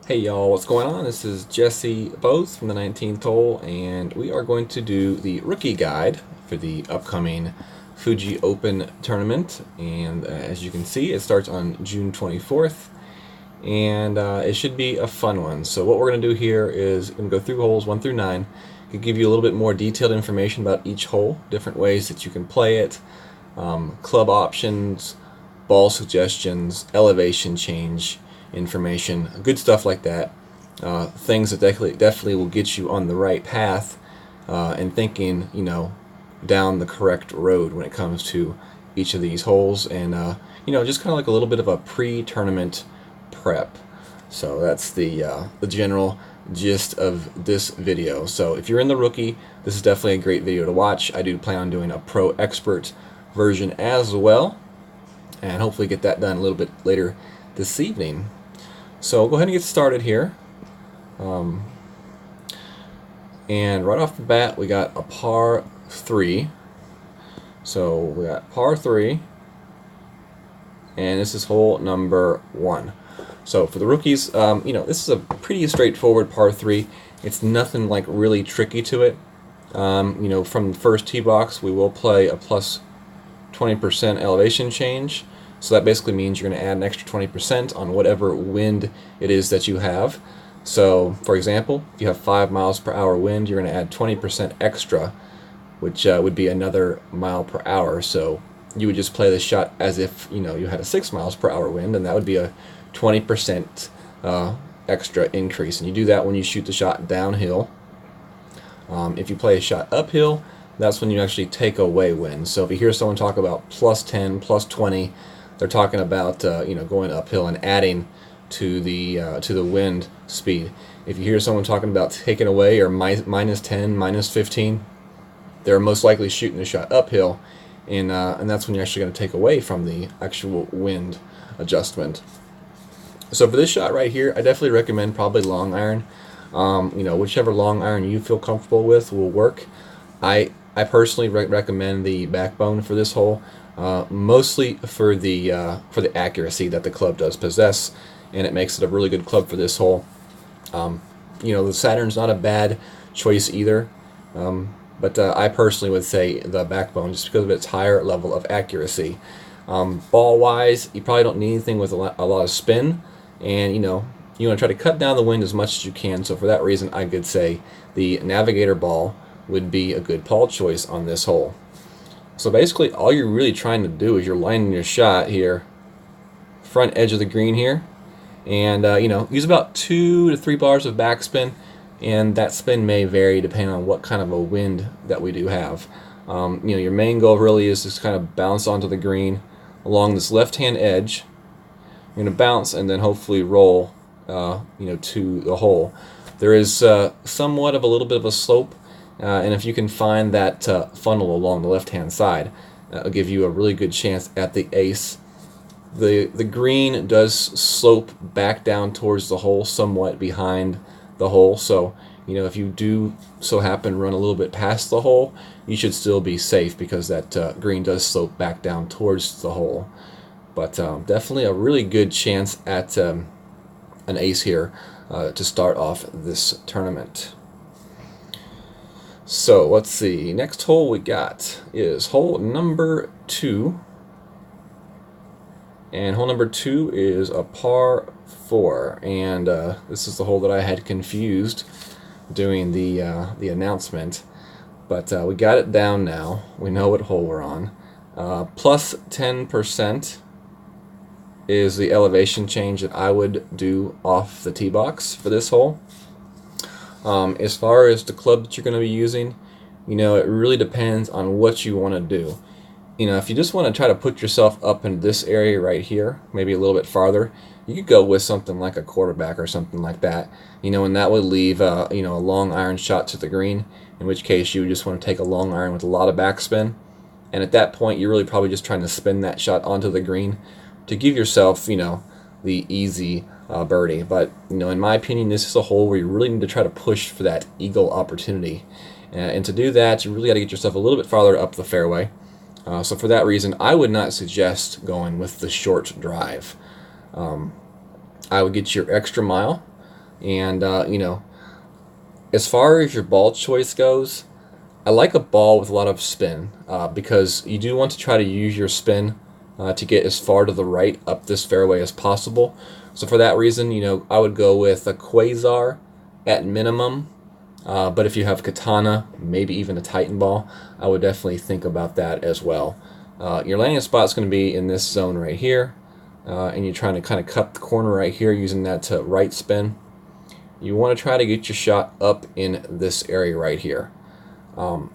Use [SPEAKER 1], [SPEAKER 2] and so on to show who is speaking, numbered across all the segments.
[SPEAKER 1] Hey y'all, what's going on? This is Jesse Bose from the 19th hole, and we are going to do the rookie guide for the upcoming Fuji Open Tournament. And as you can see, it starts on June 24th, and it should be a fun one. So what we're going to do here is going to go through holes 1 through 9. It give you a little bit more detailed information about each hole, different ways that you can play it, club options, ball suggestions, elevation change information, good stuff like that. Things that definitely will get you on the right path and thinking, down the correct road when it comes to each of these holes, and just kind of like a little bit of a pre-tournament prep. So that's the general gist of this video. So if you're in the rookie, this is definitely a great video to watch. I do plan on doing a pro expert version as well, and hopefully get that done a little bit later this evening. So we'll go ahead and get started here. And right off the bat, we got a par 3. So we got par 3, and this is hole number 1. So for the rookies, this is a pretty straightforward par 3. It's nothing like really tricky to it. From the first tee box, we will play a plus 20% elevation change. So that basically means you're going to add an extra 20% on whatever wind it is that you have. So, for example, if you have 5 miles per hour wind, you're going to add 20% extra, which would be another mile per hour. So you would just play the shot as if you had a 6 miles per hour wind, and that would be a 20% extra increase. And you do that when you shoot the shot downhill. If you play a shot uphill, that's when you actually take away wind. So if you hear someone talk about plus 10, plus 20, they're talking about going uphill and adding to the wind speed. If you hear someone talking about taking away or minus 10, minus 15, they're most likely shooting the shot uphill, and that's when you're actually going to take away from the actual wind adjustment. So for this shot right here, I definitely recommend probably long iron. Whichever long iron you feel comfortable with will work. I personally recommend the backbone for this hole, mostly for the accuracy that the club does possess, and it makes it a really good club for this hole. The Saturn's not a bad choice either, but I personally would say the backbone just because of its higher level of accuracy. Ball-wise, you probably don't need anything with a lot of spin, and you want to try to cut down the wind as much as you can. So for that reason, I could say the Navigator ball would be a good ball choice on this hole. So basically all you're really trying to do is you're lining your shot here, front edge of the green here, and use about 2 to 3 bars of backspin, and that spin may vary depending on what kind of a wind that we do have. Your main goal really is to kind of bounce onto the green along this left-hand edge. You're going to bounce and then hopefully roll to the hole. There is somewhat of a little bit of a slope, and if you can find that funnel along the left-hand side, that'll give you a really good chance at the ace. The green does slope back down towards the hole, somewhat behind the hole. So, if you do so happen to run a little bit past the hole, you should still be safe because that green does slope back down towards the hole. But definitely a really good chance at an ace here to start off this tournament. So let's see, next hole we got is hole number 2, and hole number 2 is a par 4, and this is the hole that I had confused doing the announcement, but we got it down now. We know what hole we're on. Plus 10% is the elevation change that I would do off the tee box for this hole. As far as the club that you're going to be using, it really depends on what you want to do. If you just want to try to put yourself up in this area right here, maybe a little bit farther, you could go with something like a quarterback or something like that. And that would leave a long iron shot to the green, in which case you would just want to take a long iron with a lot of backspin. And at that point, you're really probably just trying to spin that shot onto the green to give yourself, the easy birdie. But in my opinion, this is a hole where you really need to try to push for that eagle opportunity, and to do that, you really got to get yourself a little bit farther up the fairway. So for that reason, I would not suggest going with the short drive. I would get your extra mile And as far as your ball choice goes, I like a ball with a lot of spin because you do want to try to use your spin to get as far to the right up this fairway as possible. So for that reason, I would go with a Quasar at minimum. But if you have Katana, maybe even a Titan ball, I would definitely think about that as well. Your landing spot is going to be in this zone right here, and you're trying to kind of cut the corner right here using that to right spin. You want to try to get your shot up in this area right here.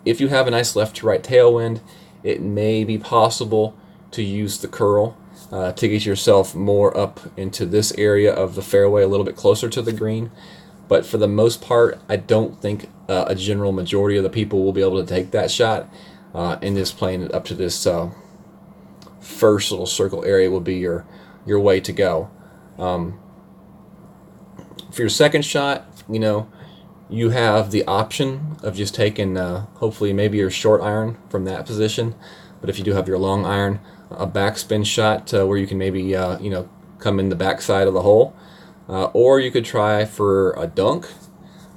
[SPEAKER 1] If you have a nice left to right tailwind, it may be possible to use the curl to get yourself more up into this area of the fairway, a little bit closer to the green. But for the most part, I don't think a general majority of the people will be able to take that shot. And just playing it up to this first little circle area will be your way to go. For your second shot, you have the option of just taking, hopefully, maybe your short iron from that position. But if you do have your long iron, a backspin shot where you can maybe, come in the backside of the hole. Or you could try for a dunk.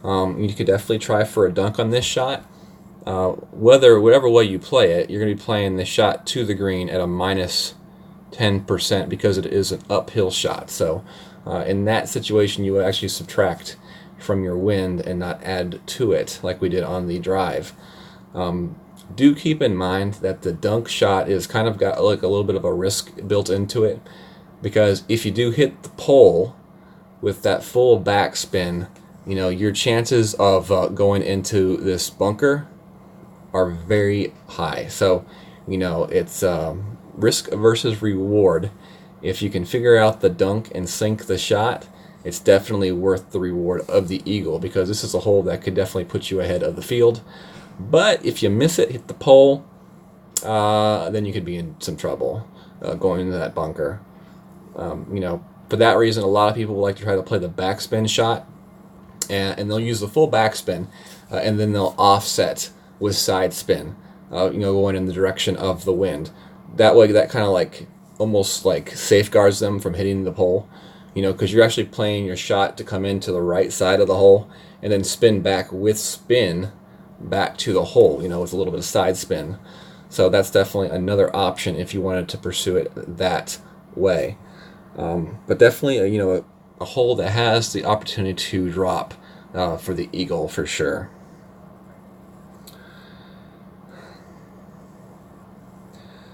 [SPEAKER 1] You could definitely try for a dunk on this shot. Whatever way you play it, you're going to be playing the shot to the green at a minus 10% because it is an uphill shot. So in that situation, you would actually subtract from your wind and not add to it like we did on the drive. Do keep in mind that the dunk shot is kind of got like a little bit of a risk built into it, because if you do hit the pole with that full backspin, your chances of going into this bunker are very high. So, it's risk versus reward. If you can figure out the dunk and sink the shot, it's definitely worth the reward of the eagle, because this is a hole that could definitely put you ahead of the field. But if you miss it, hit the pole, then you could be in some trouble going into that bunker. For that reason, a lot of people like to try to play the backspin shot, and they'll use the full backspin, and then they'll offset with side spin, going in the direction of the wind. That way, that kind of like almost like safeguards them from hitting the pole, because you're actually playing your shot to come into the right side of the hole and then spin back with spin back to the hole, with a little bit of side spin. So that's definitely another option if you wanted to pursue it that way. But definitely, a hole that has the opportunity to drop for the eagle for sure.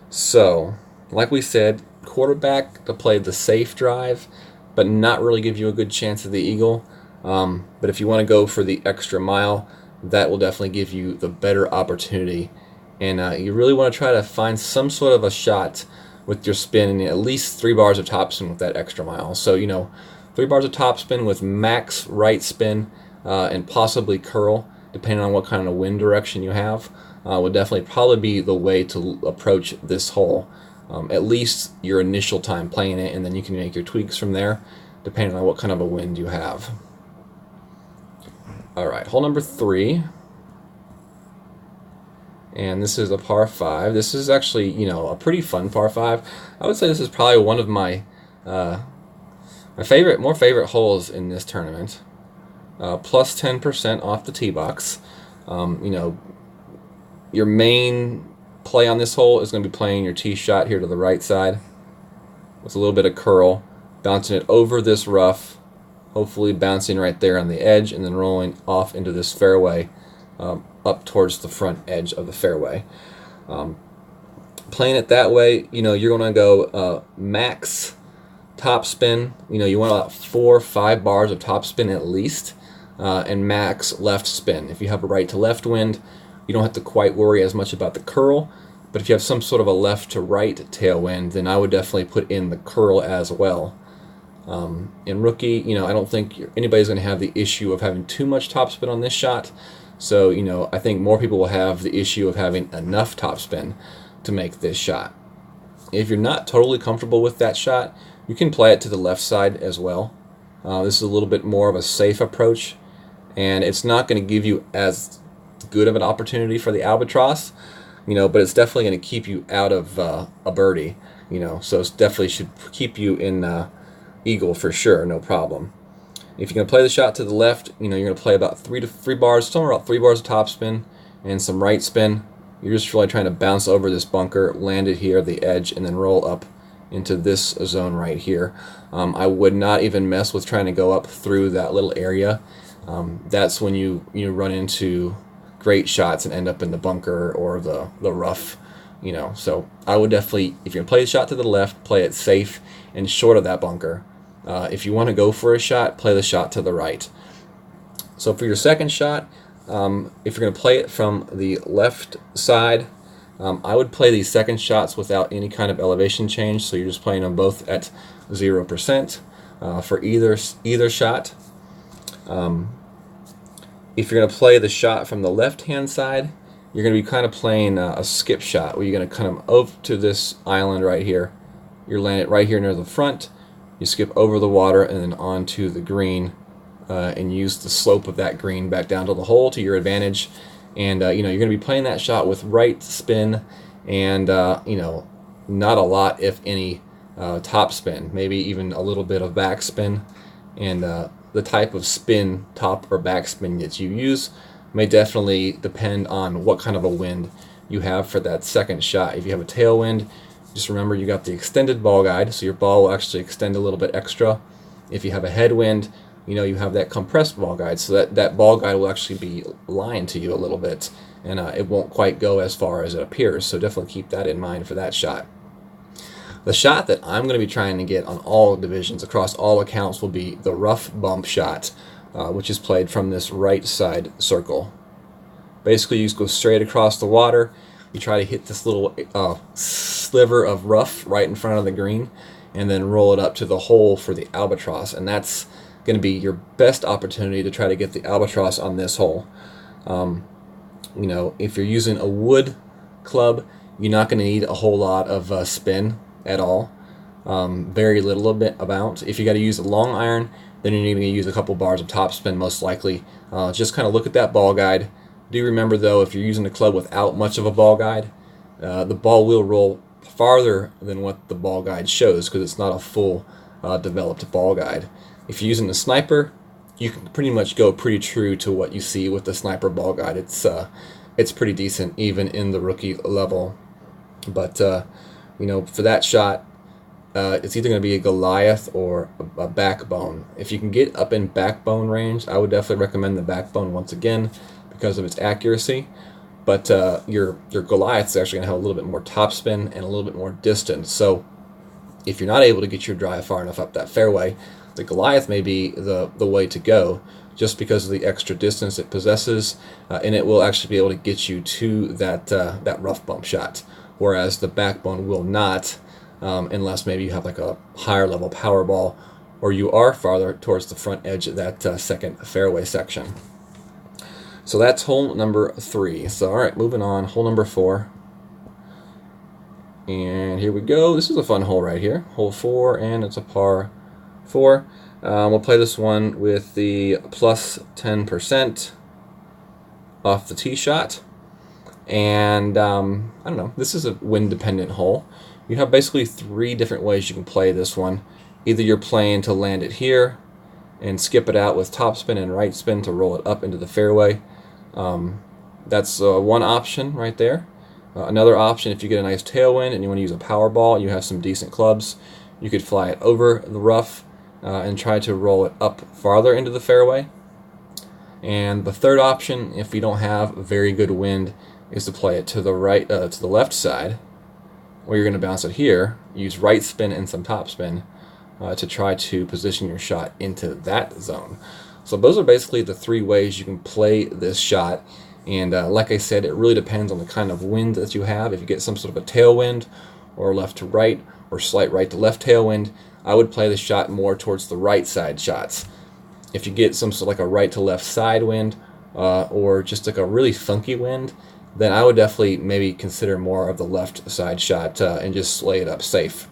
[SPEAKER 1] So, like we said, quarterback to play the safe drive, but not really give you a good chance of the eagle. But if you want to go for the extra mile, that will definitely give you the better opportunity. And you really want to try to find some sort of a shot with your spin and at least 3 bars of topspin with that extra mile. So, 3 bars of topspin with max right spin and possibly curl, depending on what kind of wind direction you have, would definitely probably be the way to approach this hole. At least your initial time playing it, and then you can make your tweaks from there, depending on what kind of a wind you have. All right, hole number 3. And this is a par 5. This is actually, a pretty fun par 5. I would say this is probably one of my more favorite holes in this tournament. Plus 10% off the tee box. Your main play on this hole is going to be playing your tee shot here to the right side with a little bit of curl, bouncing it over this rough, hopefully bouncing right there on the edge, and then rolling off into this fairway up towards the front edge of the fairway. Playing it that way, you're going to go max topspin. You want about 4 or 5 bars of topspin at least, and max left spin. If you have a right to left wind, you don't have to quite worry as much about the curl. But if you have some sort of a left to right tailwind, then I would definitely put in the curl as well. In rookie, I don't think anybody's going to have the issue of having too much topspin on this shot. So, I think more people will have the issue of having enough topspin to make this shot. If you're not totally comfortable with that shot, you can play it to the left side as well. This is a little bit more of a safe approach, and it's not going to give you as good of an opportunity for the albatross, but it's definitely going to keep you out of a birdie, so it definitely should keep you in eagle for sure, no problem. If you're going to play the shot to the left, you're going to play about 3 bars, somewhere about 3 bars of topspin and some right spin. You're just really trying to bounce over this bunker, land it here at the edge, and then roll up into this zone right here. I would not even mess with trying to go up through that little area. That's when you run into great shots and end up in the bunker or the rough. So I would definitely, if you're going to play the shot to the left, play it safe and short of that bunker. If you want to go for a shot, play the shot to the right. So for your second shot, if you're going to play it from the left side, I would play these second shots without any kind of elevation change, so you're just playing them both at 0% for either shot. If you're going to play the shot from the left-hand side, you're going to be kind of playing a skip shot, where you're going to come over to this island right here. You land it right here near the front, you skip over the water and then onto the green, and use the slope of that green back down to the hole to your advantage. And you're going to be playing that shot with right spin and not a lot, if any, top spin, maybe even a little bit of back spin. And the type of spin, top or back spin, that you use may definitely depend on what kind of a wind you have for that second shot. If you have a tailwind, just remember you got the extended ball guide, so your ball will actually extend a little bit extra. If you have a headwind, you have that compressed ball guide, so that ball guide will actually be lying to you a little bit, and it won't quite go as far as it appears, so definitely keep that in mind for that shot. The shot that I'm going to be trying to get on all divisions, across all accounts, will be the rough bump shot, which is played from this right side circle. Basically, you just go straight across the water, you try to hit this little sliver of rough right in front of the green, and then roll it up to the hole for the albatross, and that's going to be your best opportunity to try to get the albatross on this hole. If you're using a wood club, you're not going to need a whole lot of spin at all. Very little amount. If you got to use a long iron, then you're going to use a couple bars of top spin most likely. Just kind of look at that ball guide. Do remember though, if you're using a club without much of a ball guide, the ball will roll farther than what the ball guide shows, because it's not a full developed ball guide. If you're using a sniper, you can pretty much go pretty true to what you see with the sniper ball guide. It's pretty decent even in the rookie level. But for that shot, it's either going to be a Goliath or a backbone. If you can get up in backbone range, I would definitely recommend the backbone once again because of its accuracy. But your Goliath is actually going to have a little bit more topspin and a little bit more distance. So if you're not able to get your drive far enough up that fairway, the Goliath may be the way to go, just because of the extra distance it possesses, and it will actually be able to get you to that rough bump shot, whereas the backbone will not, unless maybe you have like a higher level power ball, or you are farther towards the front edge of that second fairway section. So that's hole number 3. So all right, moving on, hole number 4. And here we go. This is a fun hole right here, hole 4, and it's a par 4. We'll play this one with the plus 10% off the tee shot. And I don't know, this is a wind dependent hole. You have basically 3 different ways you can play this one. Either you're playing to land it here and skip it out with topspin and right spin to roll it up into the fairway. That's one option right there. Another option, if you get a nice tailwind and you want to use a power ball, you have some decent clubs, you could fly it over the rough and try to roll it up farther into the fairway. And the third option, if you don't have very good wind, is to play it to the right, to the left side, where you're going to bounce it here, use right spin and some top spin to try to position your shot into that zone. So those are basically the 3 ways you can play this shot. And like I said, it really depends on the kind of wind that you have. If you get some sort of a tailwind, or left to right, or slight right to left tailwind, I would play the shot more towards the right side shots. If you get some sort of like a right to left side wind, or just like a really funky wind, then I would definitely maybe consider more of the left side shot and just lay it up safe.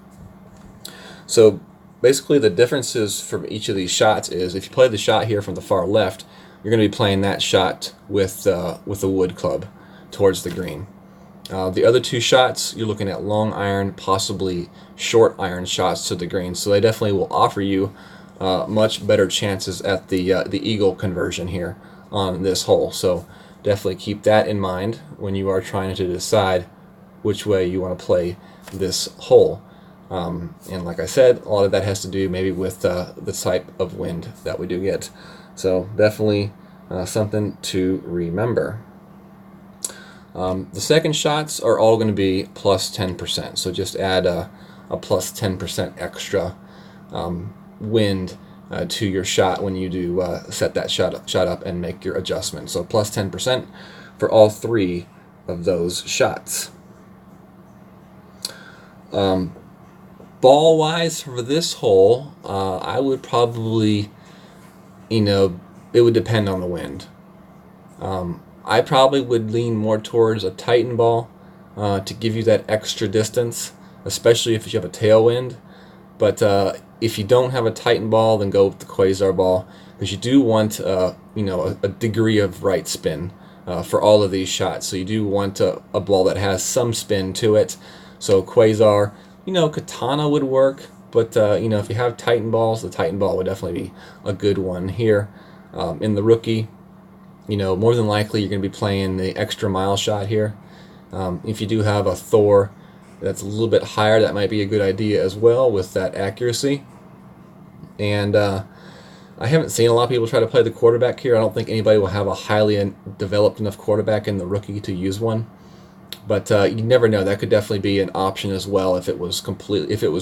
[SPEAKER 1] So basically the differences from each of these shots is, if you play the shot here from the far left, you're going to be playing that shot with a wood club towards the green. The other 2 shots, you're looking at long iron, possibly short iron shots to the green. So they definitely will offer you much better chances at the eagle conversion here on this hole. So definitely keep that in mind when you are trying to decide which way you want to play this hole. And like I said, a lot of that has to do maybe with the type of wind that we do get. So definitely something to remember. The second shots are all going to be plus 10%. So just add a plus 10% extra wind to your shot when you do set that shot up and make your adjustment. So plus 10% for all three of those shots. Ball wise for this hole, I would probably, it would depend on the wind. I probably would lean more towards a Titan ball to give you that extra distance, especially if you have a tailwind. But if you don't have a Titan ball, then go with the Quasar ball, because you do want a degree of right spin for all of these shots. So you do want a ball that has some spin to it. So Quasar, Katana would work, but if you have Titan balls, the Titan ball would definitely be a good one here. In the rookie, more than likely you're going to be playing the extra mile shot here. If you do have a Thor that's a little bit higher, that might be a good idea as well with that accuracy. And I haven't seen a lot of people try to play the quarterback here. I don't think anybody will have a highly developed enough quarterback in the rookie to use one. But you never know. That could definitely be an option as well if it was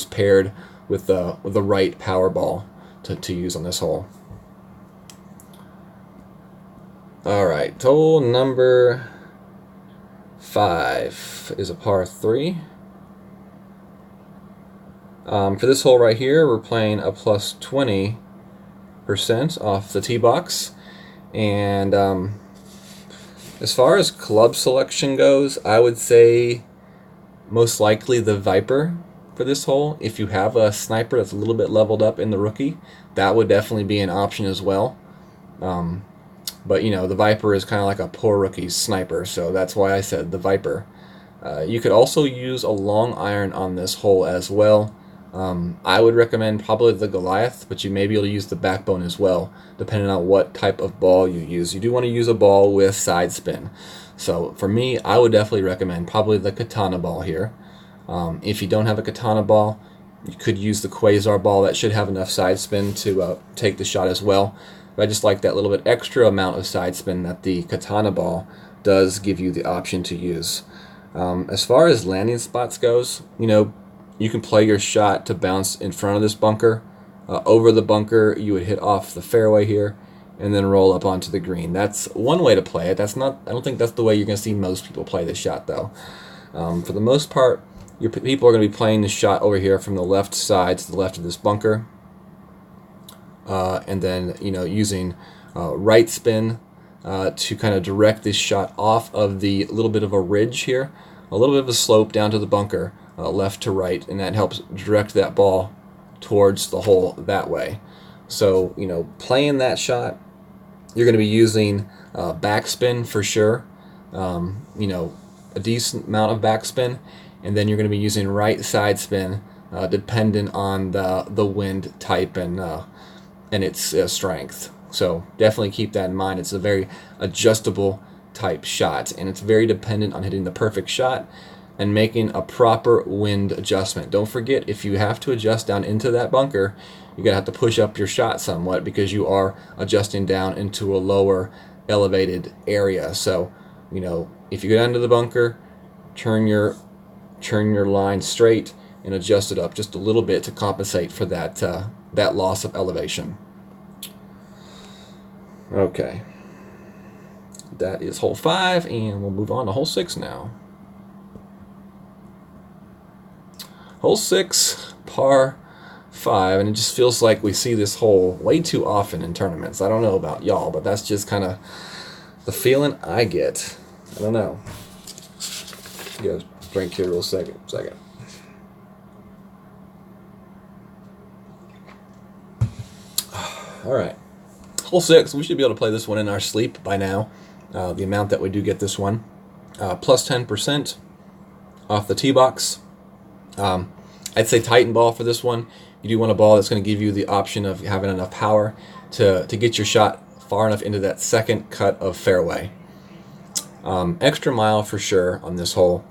[SPEAKER 1] paired with the right power ball to use on this hole. All right, hole number 5 is a par 3. For this hole right here, we're playing a plus 20% off the tee box. And as far as club selection goes, I would say most likely the Viper for this hole. If you have a sniper that's a little bit leveled up in the rookie, that would definitely be an option as well. But the Viper is kind of like a poor rookie's sniper, so that's why I said the Viper. You could also use a long iron on this hole as well. I would recommend probably the Goliath, but you may be able to use the Backbone as well, depending on what type of ball you use. You do want to use a ball with side spin. So for me, I would definitely recommend probably the Katana ball here. If you don't have a Katana ball, you could use the Quasar ball. That should have enough side spin to take the shot as well. But I just like that little bit extra amount of side spin that the Katana ball does give you the option to use. As far as landing spots goes, you can play your shot to bounce in front of this bunker. Over the bunker, you would hit off the fairway here and then roll up onto the green. That's one way to play it. I don't think that's the way you're going to see most people play this shot, though. For the most part, your people are going to be playing this shot over here from the left side to the left of this bunker. And then, using right spin to kind of direct this shot off of the little bit of a ridge here, a little bit of a slope down to the bunker, left to right, and that helps direct that ball towards the hole that way. So, playing that shot, you're going to be using backspin for sure, a decent amount of backspin, and then you're going to be using right side spin dependent on the wind type and its strength. So definitely keep that in mind. It's a very adjustable type shot, and it's very dependent on hitting the perfect shot and making a proper wind adjustment. Don't forget, if you have to adjust down into that bunker, you're going to have to push up your shot somewhat because you are adjusting down into a lower elevated area. So, if you go down to the bunker, turn your line straight and adjust it up just a little bit to compensate for that loss of elevation. Okay, that is hole 5, and we'll move on to hole 6 now. Hole 6, par 5, and it just feels like we see this hole way too often in tournaments. I don't know about y'all, but that's just kind of the feeling I get. I don't know. Get a drink here real second. All right. Hole 6, we should be able to play this one in our sleep by now. The amount that we do get this one. Plus 10% off the tee box. I'd say Titan ball for this one. You do want a ball that's going to give you the option of having enough power to get your shot far enough into that second cut of fairway. Extra mile for sure on this hole,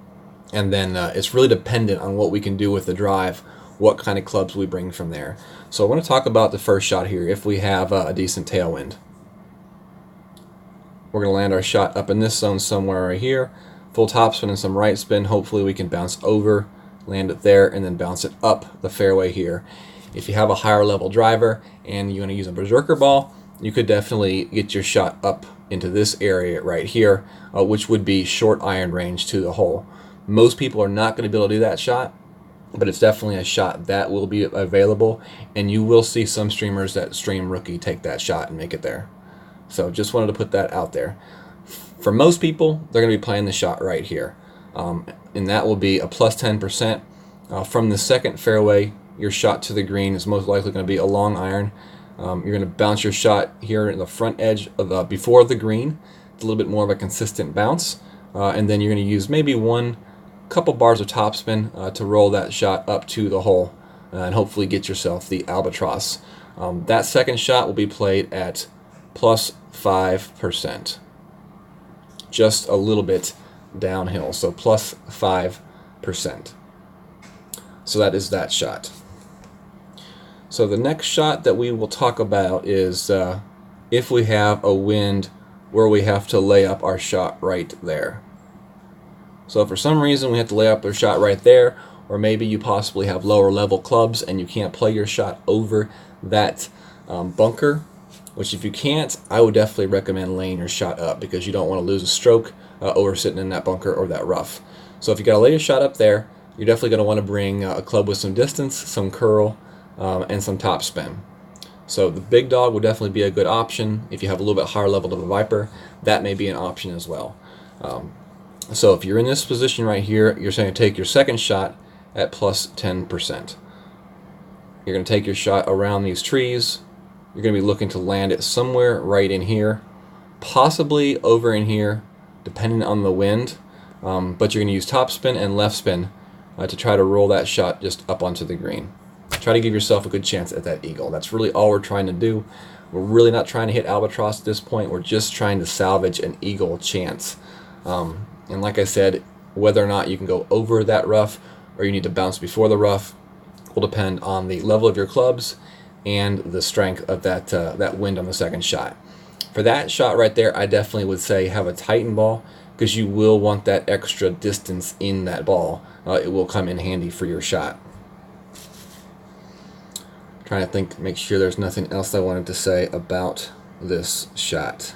[SPEAKER 1] and then it's really dependent on what we can do with the drive, what kind of clubs we bring from there. So I want to talk about the first shot here. If we have a decent tailwind, we're going to land our shot up in this zone somewhere right here, full topspin and some right spin. Hopefully we can bounce over, land it there, and then bounce it up the fairway here. If you have a higher level driver and you want to use a berserker ball, you could definitely get your shot up into this area right here, which would be short iron range to the hole. Most people are not going to be able to do that shot, but it's definitely a shot that will be available, and you will see some streamers that stream rookie take that shot and make it there. So just wanted to put that out there. For most people, they're going to be playing the shot right here, and that will be a plus 10%. From the second fairway, your shot to the green is most likely going to be a long iron. You're going to bounce your shot here in the front edge of before the green. It's a little bit more of a consistent bounce, and then you're going to use maybe couple bars of topspin to roll that shot up to the hole and hopefully get yourself the albatross. That second shot will be played at plus 5%, just a little bit downhill, so plus 5%. So that is that shot. So the next shot that we will talk about is if we have a wind where we have to lay up our shot right there. So if for some reason we have to lay up our shot right there, or maybe you possibly have lower level clubs and you can't play your shot over that bunker, which if you can't, I would definitely recommend laying your shot up because you don't want to lose a stroke over sitting in that bunker or that rough. So if you got to lay your shot up there, you're definitely going to want to bring a club with some distance, some curl, and some top spin. So the big dog would definitely be a good option. If you have a little bit higher level of a Viper, that may be an option as well. So if you're in this position right here, you're saying take your second shot at plus 10%. You're going to take your shot around these trees. You're going to be looking to land it somewhere right in here, possibly over in here, depending on the wind. But you're going to use topspin and left spin to try to roll that shot just up onto the green. Try to give yourself a good chance at that eagle. That's really all we're trying to do. We're really not trying to hit albatross at this point. We're just trying to salvage an eagle chance. And like I said, whether or not you can go over that rough or you need to bounce before the rough will depend on the level of your clubs and the strength of that wind on the second shot. For that shot right there, I definitely would say have a Titan ball because you will want that extra distance in that ball. It will come in handy for your shot. Trying to think, make sure there's nothing else I wanted to say about this shot.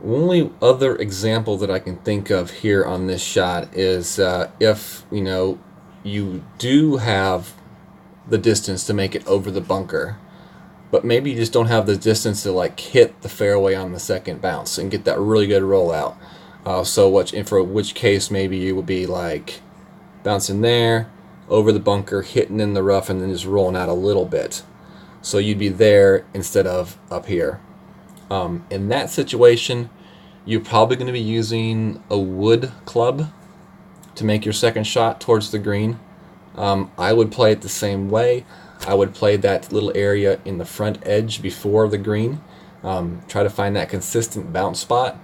[SPEAKER 1] Only other example that I can think of here on this shot is if you do have the distance to make it over the bunker, but maybe you just don't have the distance to like hit the fairway on the second bounce and get that really good rollout. For which case maybe you would be like bouncing there, over the bunker, hitting in the rough, and then just rolling out a little bit. So you'd be there instead of up here. In that situation, you're probably going to be using a wood club to make your second shot towards the green. I would play it the same way. I would play that little area in the front edge before the green. Try to find that consistent bounce spot.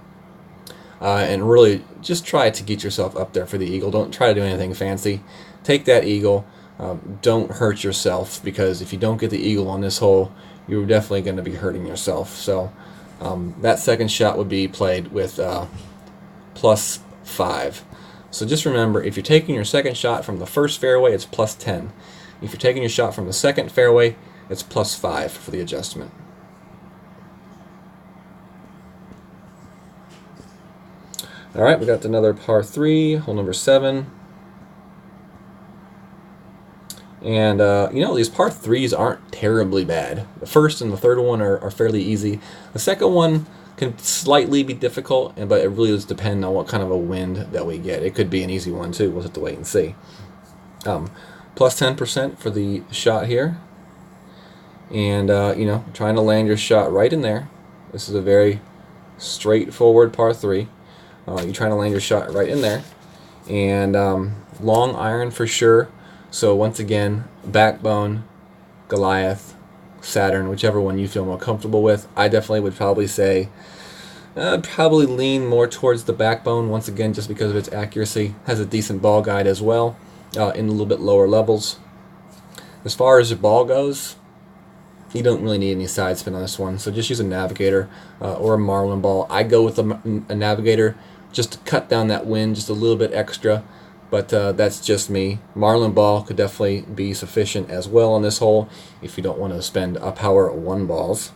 [SPEAKER 1] And really just try to get yourself up there for the eagle. Don't try to do anything fancy. Take that eagle. Don't hurt yourself, because if you don't get the eagle on this hole, you're definitely going to be hurting yourself. So that second shot would be played with plus 5. So just remember, if you're taking your second shot from the first fairway, it's plus 10. If you're taking your shot from the second fairway, it's plus 5 for the adjustment. All right, we got another par 3, hole number 7. And, these par 3s aren't terribly bad. The first and the third one are fairly easy. The second one can slightly be difficult, but it really does depend on what kind of a wind that we get. It could be an easy one, too. We'll have to wait and see. Plus 10% for the shot here. And, trying to land your shot right in there. This is a very straightforward par 3. You're trying to land your shot right in there. And long iron for sure. So once again, Backbone, Goliath, Saturn, whichever one you feel more comfortable with. I definitely would probably say, probably lean more towards the Backbone, once again, just because of its accuracy. Has a decent ball guide as well, in a little bit lower levels. As far as your ball goes, you don't really need any side spin on this one, so just use a Navigator or a Marlin ball. I go with a Navigator just to cut down that wind just a little bit extra, but that's just me. Marlin ball could definitely be sufficient as well on this hole if you don't want to spend power 1 balls.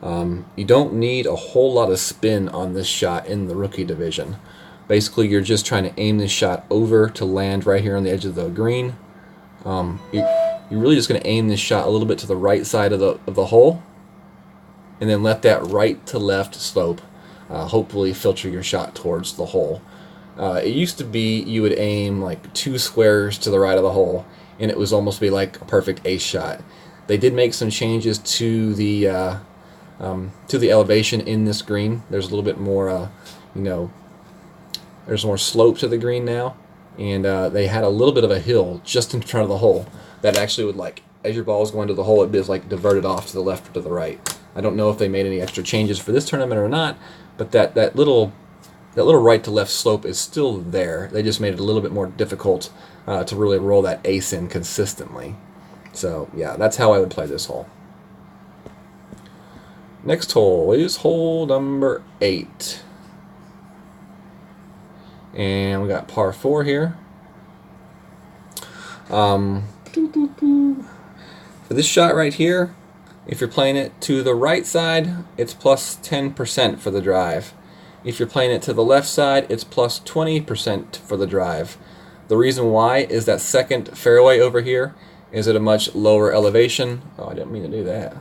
[SPEAKER 1] You don't need a whole lot of spin on this shot in the rookie division. Basically, you're just trying to aim this shot over to land right here on the edge of the green. You're really just going to aim this shot a little bit to the right side of the hole, and then let that right to left slope hopefully filter your shot towards the hole. It used to be you would aim like 2 squares to the right of the hole, and it was almost be like a perfect ace shot. They did make some changes to the elevation in this green. There's a little bit more, there's more slope to the green now, and they had a little bit of a hill just in front of the hole that actually would, like, as your ball is going to the hole, it'd be like diverted off to the left or to the right. I don't know if they made any extra changes for this tournament or not, but that little right to left slope is still there. They just made it a little bit more difficult to really roll that ace in consistently. So yeah, that's how I would play this hole. Next hole is hole number 8. And we got par 4 here. For this shot right here, if you're playing it to the right side, it's plus 10% for the drive. If you're playing it to the left side, it's plus 20% for the drive. The reason why is that second fairway over here is at a much lower elevation. Oh, I didn't mean to do that.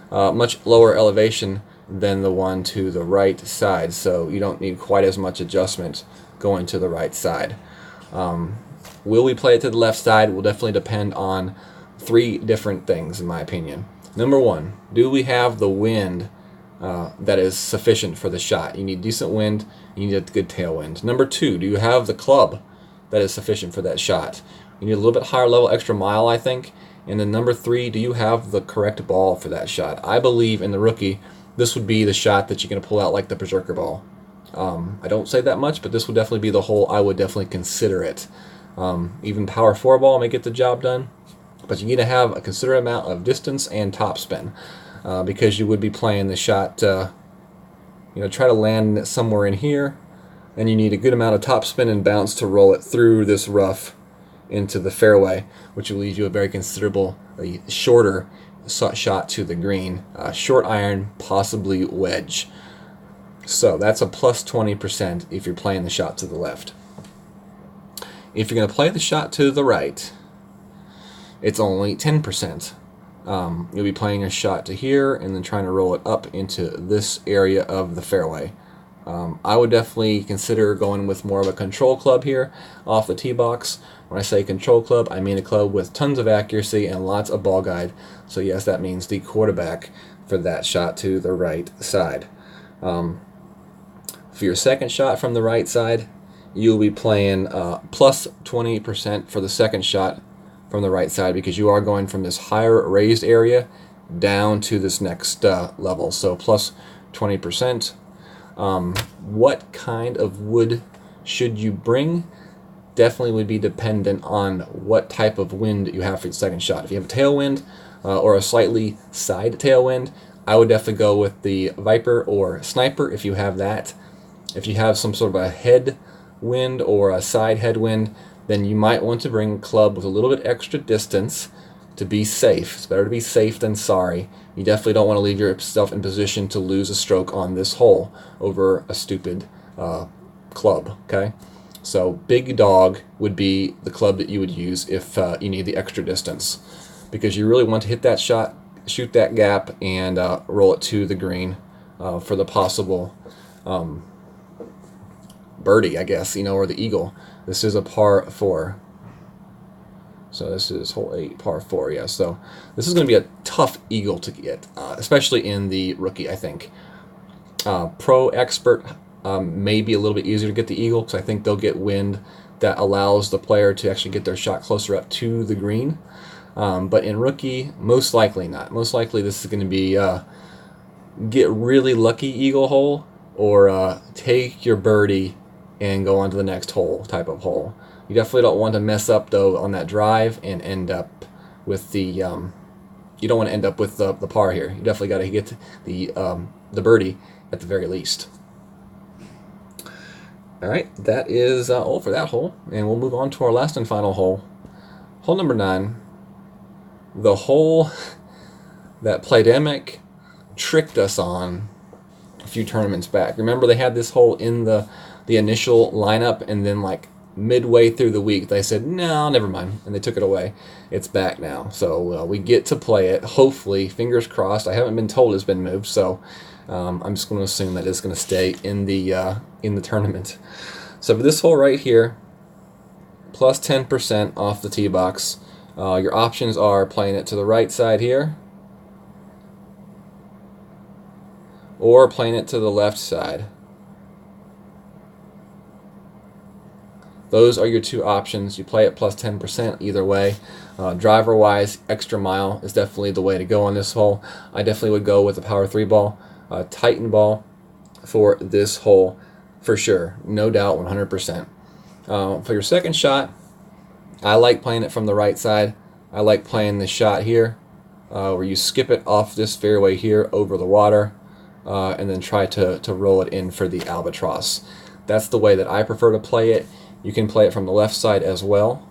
[SPEAKER 1] Much lower elevation than the one to the right side, so you don't need quite as much adjustment going to the right side. Will we play it to the left side will definitely depend on 3 different things, in my opinion. Number 1, do we have the wind that is sufficient for the shot? You need decent wind, you need a good tailwind. Number 2, do you have the club that is sufficient for that shot? You need a little bit higher level, extra mile, I think. And then number 3, do you have the correct ball for that shot? I believe in the rookie, this would be the shot that you're going to pull out like the Berserker ball. I don't say that much, but this would definitely be the hole I would definitely consider it. Even power 4 ball may get the job done, but you need to have a considerable amount of distance and topspin because you would be playing the shot, try to land it somewhere in here, and you need a good amount of topspin and bounce to roll it through this rough into the fairway, which will leave you a very considerable shorter shot to the green. Short iron, possibly wedge. So that's a plus 20% if you're playing the shot to the left. If you're going to play the shot to the right, it's only 10%. You'll be playing a shot to here and then trying to roll it up into this area of the fairway. I would definitely consider going with more of a control club here off the tee box. When I say control club, I mean a club with tons of accuracy and lots of ball guide. So yes, that means the quarterback for that shot to the right side. For your second shot from the right side, you'll be playing plus 20% for the second shot from the right side because you are going from this higher raised area down to this next level. So plus 20%. What kind of wood should you bring? Definitely would be dependent on what type of wind you have for your second shot. If you have a tailwind or a slightly side tailwind, I would definitely go with the Viper or Sniper if you have that. If you have some sort of a headwind or a side headwind, then you might want to bring a club with a little bit extra distance to be safe. It's better to be safe than sorry. You definitely don't want to leave yourself in position to lose a stroke on this hole over a stupid club, okay? So big dog would be the club that you would use if you need the extra distance, because you really want to hit that shot, shoot that gap, and roll it to the green for the possible birdie, I guess, or the eagle. This is a par 4. So this is hole 8, par 4, yeah. So this is going to be a tough eagle to get, especially in the rookie, I think. Pro expert maybe a little bit easier to get the eagle, because I think they'll get wind that allows the player to actually get their shot closer up to the green. But in rookie, most likely not. Most likely this is going to be get really lucky eagle hole, or take your birdie and go on to the next hole type of hole. You definitely don't want to mess up though on that drive and end up with the you don't want to end up with the par here. You definitely got to get the birdie at the very least. All right, that is all for that hole, and we'll move on to our last and final hole, hole number 9, the hole that Playdemic tricked us on a few tournaments back. Remember, they had this hole in the initial lineup, and then like midway through the week they said, no, never mind, and they took it away. It's back now, so we get to play it, hopefully, fingers crossed. I haven't been told it's been moved, so I'm just going to assume that it's going to stay in the tournament. So for this hole right here, plus 10% off the tee box. Your options are playing it to the right side here, or playing it to the left side. Those are your two options. You play it plus 10% either way. Driver-wise, extra mile is definitely the way to go on this hole. I definitely would go with a power 3 ball, Titan ball for this hole for sure, no doubt, 100%. For your second shot, I like playing it from the right side. I like playing this shot here, where you skip it off this fairway here over the water, and then try to roll it in for the albatross. That's the way that I prefer to play it. You can play it from the left side as well.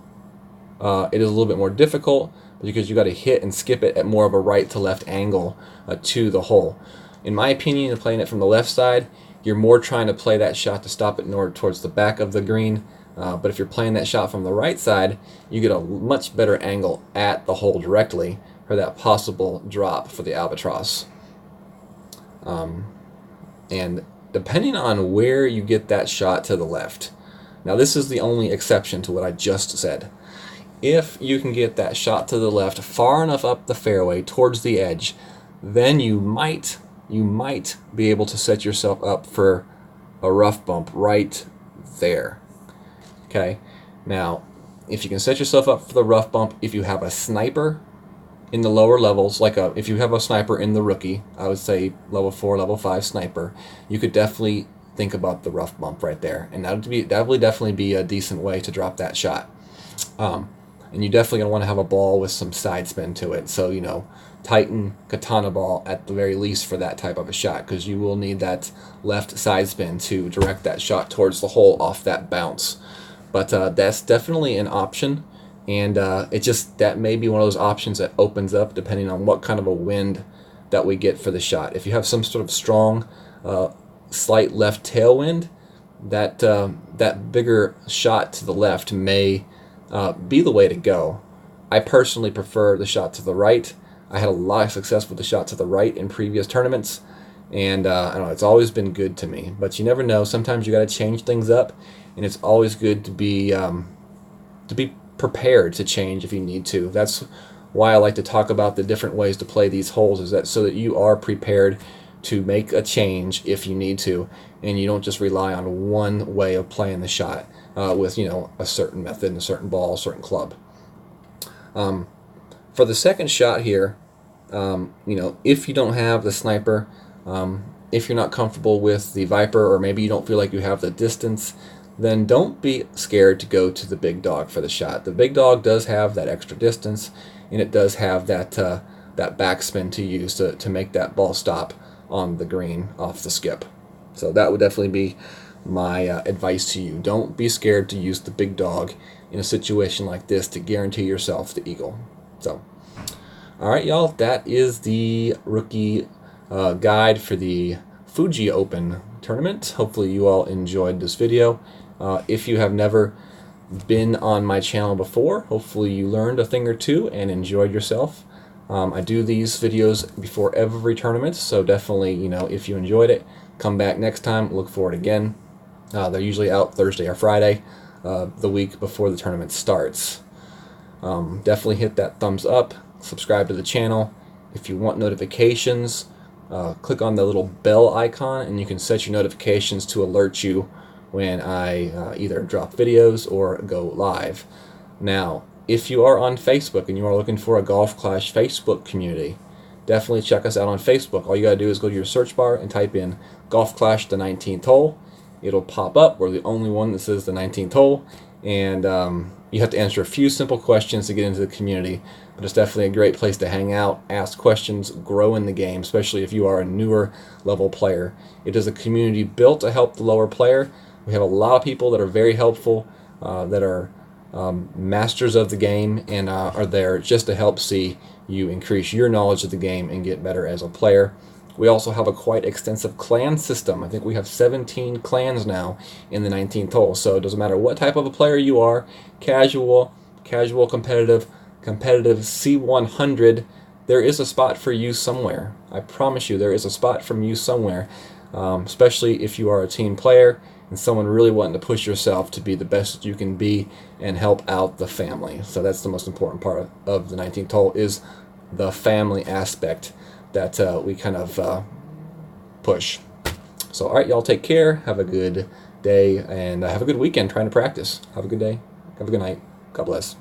[SPEAKER 1] It is a little bit more difficult because you got to hit and skip it at more of a right to left angle to the hole. In my opinion, playing it from the left side, you're more trying to play that shot to stop it more towards the back of the green. But if you're playing that shot from the right side, you get a much better angle at the hole directly for that possible drop for the albatross. And depending on where you get that shot to the left, now this is the only exception to what I just said. If you can get that shot to the left far enough up the fairway towards the edge, then you might be able to set yourself up for a rough bump right there. Okay, now if you can set yourself up for the rough bump, if you have a sniper in the lower levels, like if you have a sniper in the rookie, I would say level 4, level 5 sniper, you could definitely think about the rough bump right there, and that would definitely be a decent way to drop that shot. And you definitely gonna want to have a ball with some side spin to it, so you know, Titan katana ball at the very least for that type of a shot, because you will need that left side spin to direct that shot towards the hole off that bounce. But that's definitely an option, and that may be one of those options that opens up depending on what kind of a wind that we get for the shot. If you have some sort of strong slight left tailwind, that bigger shot to the left may be the way to go. I personally prefer the shot to the right. I had a lot of success with the shot to the right in previous tournaments, and I don't know, it's always been good to me. But you never know. Sometimes you got to change things up, and it's always good to be prepared to change if you need to. That's why I like to talk about the different ways to play these holes, is that so that you are prepared to make a change if you need to, and you don't just rely on one way of playing the shot with, you know, a certain method and a certain ball, a certain club. For the second shot here, you know, if you don't have the sniper, if you're not comfortable with the Viper, or maybe you don't feel like you have the distance, then don't be scared to go to the big dog for the shot. The big dog does have that extra distance, and it does have that backspin to use to make that ball stop on the green off the skip. So that would definitely be my advice to you. Don't be scared to use the big dog in a situation like this to guarantee yourself the eagle. So, all right, y'all, that is the rookie guide for the Fuji Open Tournament. Hopefully you all enjoyed this video. If you have never been on my channel before, hopefully you learned a thing or two and enjoyed yourself. I do these videos before every tournament, so definitely, you know, if you enjoyed it, come back next time, look for it again. They're usually out Thursday or Friday, the week before the tournament starts. Definitely hit that thumbs up, subscribe to the channel. If you want notifications click on the little bell icon, and you can set your notifications to alert you when I either drop videos or go live. Now, if you are on Facebook and you are looking for a Golf Clash Facebook community, definitely check us out on Facebook. All you gotta do is go to your search bar and type in Golf Clash the 19th hole. It'll pop up. We're the only one that says the 19th hole, and you have to answer a few simple questions to get into the community. But it's definitely a great place to hang out, ask questions, grow in the game, especially if you are a newer level player. It is a community built to help the lower player. We have a lot of people that are very helpful, that are masters of the game, and are there just to help see you increase your knowledge of the game and get better as a player. We also have a quite extensive clan system. I think we have 17 clans now in the 19th hole. So it doesn't matter what type of a player you are, casual, competitive, C100, there is a spot for you somewhere. I promise you there is a spot for you somewhere, especially if you are a team player and someone really wanting to push yourself to be the best that you can be and help out the family. So that's the most important part of the 19th hole, is the family aspect that we kind of push. So all right, y'all, take care, have a good day, and have a good weekend trying to practice. Have a good day, have a good night, God bless.